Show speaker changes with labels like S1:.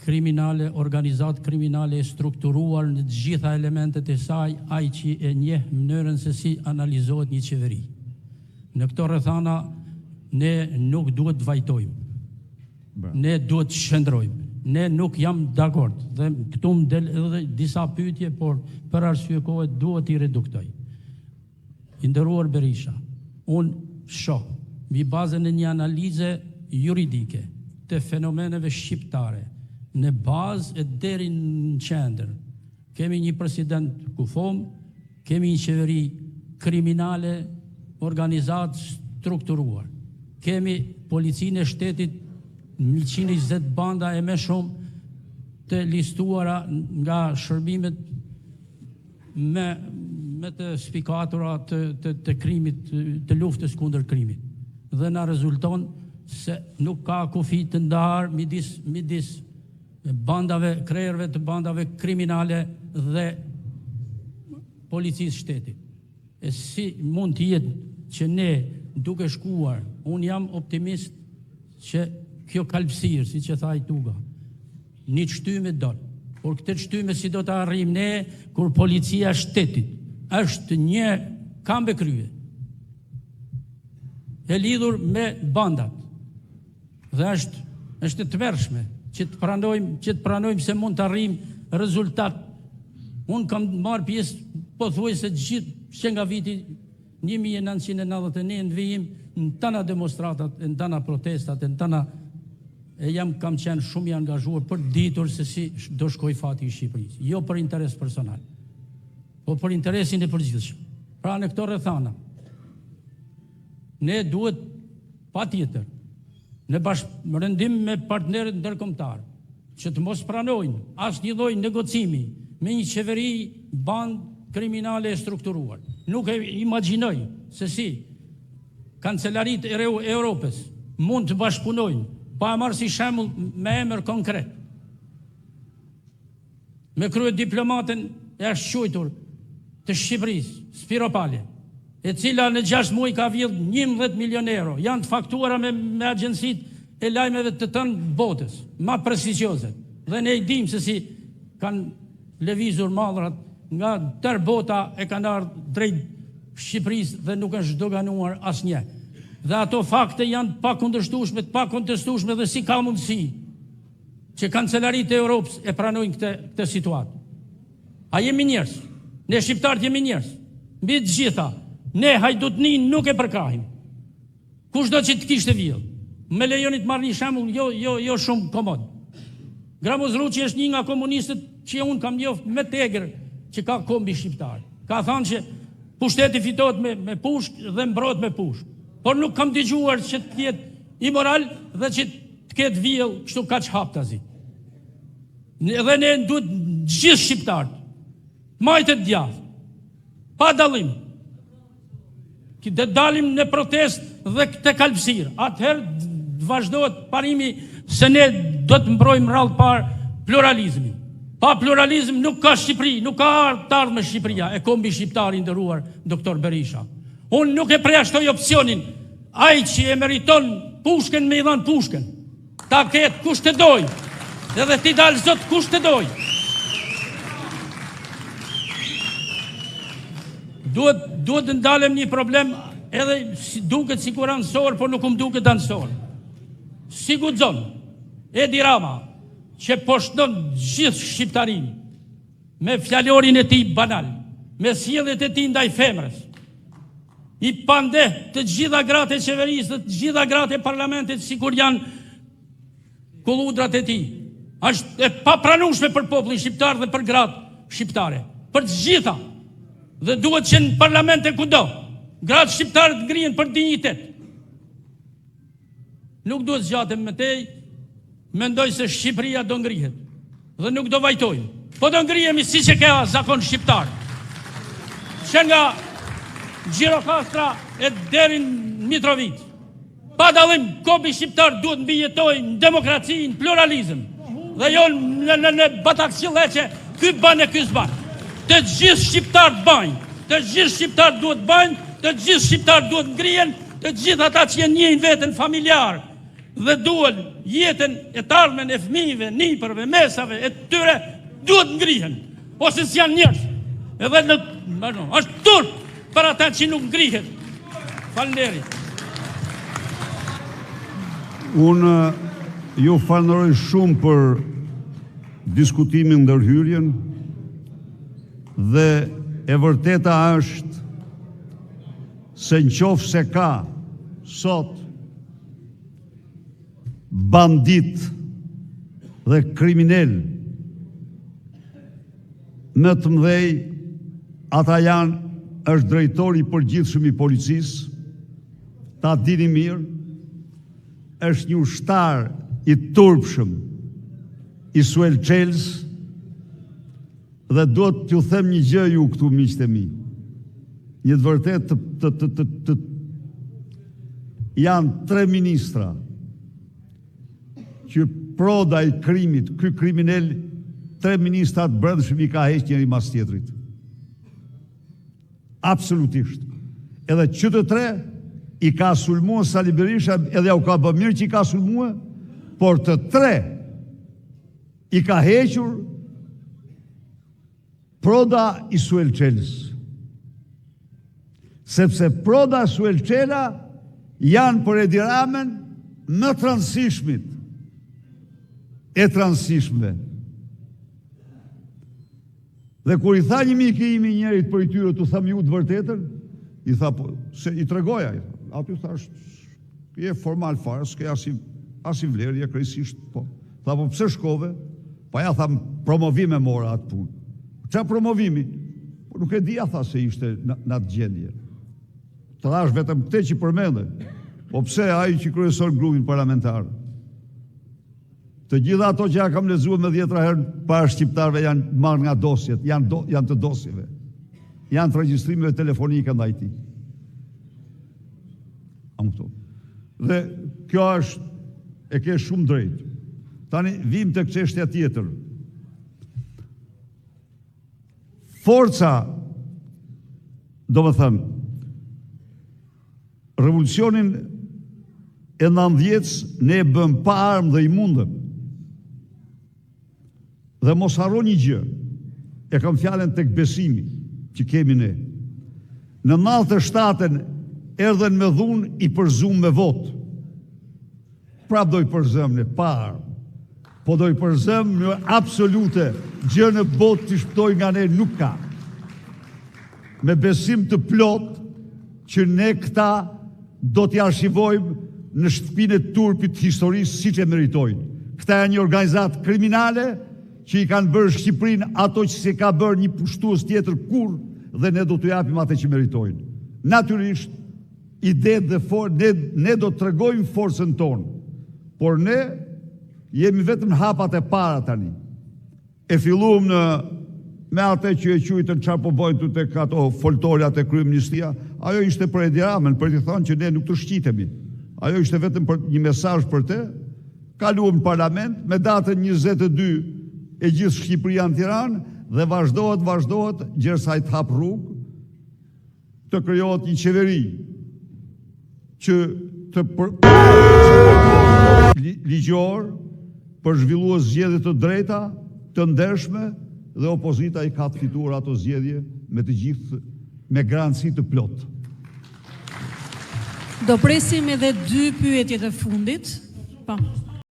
S1: kriminale, organizat kriminale e strukturuar në të gjitha elementet e saj, ai që e njeh mënyrën se si analizohet një qeveri. Në këto rrethana ne nuk duhet të vajtojmë. Ne duhet të shndrojmë. Ne nuk jam dakord dhe këtu më del edhe disa pyetje, por për arsye kohe duhet i reduktoj. I nderuar Berisha, unë shoh mbi bazën e një analize juridike të fenomeneve shqiptare, në bazë e deri në qendër, kemi një president kufom, kemi një qeveri kriminale, organizat strukturuar, kemi policinë e shtetit 120 banda e me shumë të listuara nga shërbimet me të spikatura të krimit, të luftës kundër krimit. Dhe na rezulton se nuk ka kufi të ndarë midis bandave, krerëve të bandave kriminale dhe policisë shtetit. E si mund të jetë që ne duke shkuar, unë jam optimist që kjo kalpsirë, si që tha i Tuga, një shtyme donë, por këtë shtyme si do të arrim ne, kur policia shtetit është një kambe krye, e lidhur me bandat, dhe është të tmerrshme që të pranojmë se mund të arrim rezultat. Unë kam marrë pjesë pothuajse gjithë që nga viti 1991 në vijim në tana demonstratat, në tana protestat, në tana kam qenë shumë i angazhuar për ditur se si do shkoj fati i Shqipërisë. Jo për interes personal, po për interesin e përgjithshëm. Pra në këto rrethana, ne duhet patjetër në bashkërendim me partnerët ndërkombëtar që të mos pranojnë asnjë lloj negocimi me një qeveri band kriminale e strukturuar. Nuk e imagjinoj se si kancelarit e Europës mund të bashkëpunojnë pa marrë si shembull me emër konkret me krye diplomatën e shqujtur të Shqipërisë, Spiro Palje, e cila në 6 muaj ka vjedh 11 milion euro. Janë të faktuara me agjensitë e lajmeve të tënë botës, ma prestigjioze. Dhe ne i dim se si kanë lëvizur mallrat nga tërë bota, e kanë ardhur drejt Shqipërisë dhe nuk është zhdoganuar asnjë. Dhe ato fakte janë pa kontestueshme dhe si ka mundësi që kancelarit e Europës e pranojnë këtë situatë. A jemi njerëz? Ne shqiptarët jemi njerëz. Mbi të gjitha, ne hajdutnin nuk e përkrahim. Kushdo që të kishte vjedhur. Me lejoni të marr një shembull jo shumë komod. Gramoz Ruçi është një nga komunistët që unë kam njoft me tegër që ka kombi shqiptar. Ka thënë që pushteti fitohet me pushk dhe mbrohet me pushk. Por nuk kam dëgjuar që të jetë imoral dhe që të ketë vjell kështu kaq haptazi. Dhe ne duhet gjithë shqiptarët, majtë të djathtë, pa dallim, të dalim në protest dhe këtë kalpsirë. Atëherë vazhdohet parimi se ne do të mbrojmë rrallë parë pluralizmin. Pa pluralizm nuk ka Shqipëri, nuk ka të ardhme Shqipëria, e kombi shqiptar i nderuar doktor Berisha. Unë nuk e përjashtoj opsionin, ai që e meriton pushken me i dhanë pushken, ta ketë kush të doj, edhe ti dalë zot kush të doj. Duhet të ndalem një problem edhe duket sikur ansor, por nuk duket ansor. Si guxon Edi Rama që poshton gjithë shqiptarin me fjalorin e tij banal, me sjelljet e tij ndaj femrës, i pande të gjitha gratë e qeverisë, të gjitha gratë e parlamentit, sikur janë kulludrat e tij. Është e papranueshme për popullin shqiptar dhe për gratë shqiptare, për të gjitha. Dhe duhet që në parlament e kudo, gratë shqiptare të ngrihen për dinjitet. Nuk duhet zgjatem më tej, mendoj se Shqipëria do ngrihet dhe nuk do vajtojmë. Po do ngrihemi siç e ka zakon shqiptar. Që nga Gjirokastra e deri në Mitrovic. Pa dallim, kobi shqiptar duhet mbijetojë në demokraci, në pluralizëm. Dhe jo në batakësilleqe, ky bën e ky s'ban. Të gjithë shqiptarët bajnë, të gjithë shqiptarët duhet bajnë, të gjithë shqiptarët duhet ngrihen, të gjithë ata që njihin veten familjar, dhe duan jetën e të ardhmen e fëmijëve, nipërve, mesave, e tyre duhet ngrihen, ose s'janë njerëz. Edhe është turp për ata që nuk ngrihet. Faleminderit.
S2: Unë ju falenderoj shumë për diskutimin ndërhyrjen dhe e vërteta është se nëse ka sot bandit dhe kriminal më të mëdhej, ata është drejtori i përgjithshëm i policisë, ta dini mirë, është një ushtar i turpshëm i Suel Çels, dhe duhet t'ju them një gjë ju këtu miqtë e mi. Një të vërtet janë 3 ministra që proda i krimit, ky kriminal, 3 ministrat brendshëm i ka heq njëri mas tjetrit. Absolutisht. Edhe që të 3 i ka sulmuar Sali Berisha, edhe u ka bë mirë që i ka sulmuar, por të 3 i ka hequr proda i Suel Çels. Sepse proda Suel Çela janë për Edi Ramën më të rëndësishmit e të rëndësishme. Dhe kur i tha një mikë imi njerit për i tyre të tham ju të vërtetën, i tha, se i tregoja, aty thash, je formal fare, s'ke as i vlerje, krejësisht, po. Tha, po pse shkove? Pa ja tham, promovime mora atë punë. Qa promovimi? Po nuk e dia, tha, se ishte në atë gjendje. Të thash vetëm këte që përmende, po pse ai që kryesor grupin parlamentar. Të gjitha ato që ja kam lexuar me 10 herë para shqiptarëve janë marrë nga dosjet, janë të dosjeve. Janë të regjistrimeve telefonike ndaj tij. Dhe kjo është, e ke shumë drejt. Tani vim të çështja tjetër. Forca, do më thënë, revolucionin e 90-s ne e bëm pa armë dhe i mundëm. Dhe mos harro një gjë, e kam fjallën tek besimi që kemi ne. Në 97-ën erdhen me dhunë i përzum me votë. Prap do i përzëm në pa armë, po do i përzëm në absolute gjë në botë që shpëtoj nga ne nuk ka. Me besim të plot që ne këta do t'i arshivojmë në shtëpinë e turpit historisë si që meritojnë. Këta e një organizatë kriminale që i kanë bërë Shqipërinë ato që se ka bërë një pushtues tjetër kur dhe ne do t'u japim atë që meritojnë. Natyrisht, idetë dhe ne do të tregojmë forcën tonë, por ne jemi vetëm hapat e para tani. E filluam me atë që e quajtën çfarë po bojnë të tek ato foltorat e kryeministria, ajo ishte për Edi Ramën, për t'i thënë që ne nuk të shqitemi. Ajo ishte vetëm për një mesazh për te. Kaluam në parlament me datën 22 e gjithë Shqipëria në Tiranë dhe vazhdohet gjersa i të hap rrugë të krijohet një qeveri që të ligjor për zhvilluar zgjedhje të drejta, të ndershme dhe opozita i ka të fituar ato zgjedhje me të gjithë me garanci të plot.
S3: Do presim edhe 2 pyetje të fundit. Po.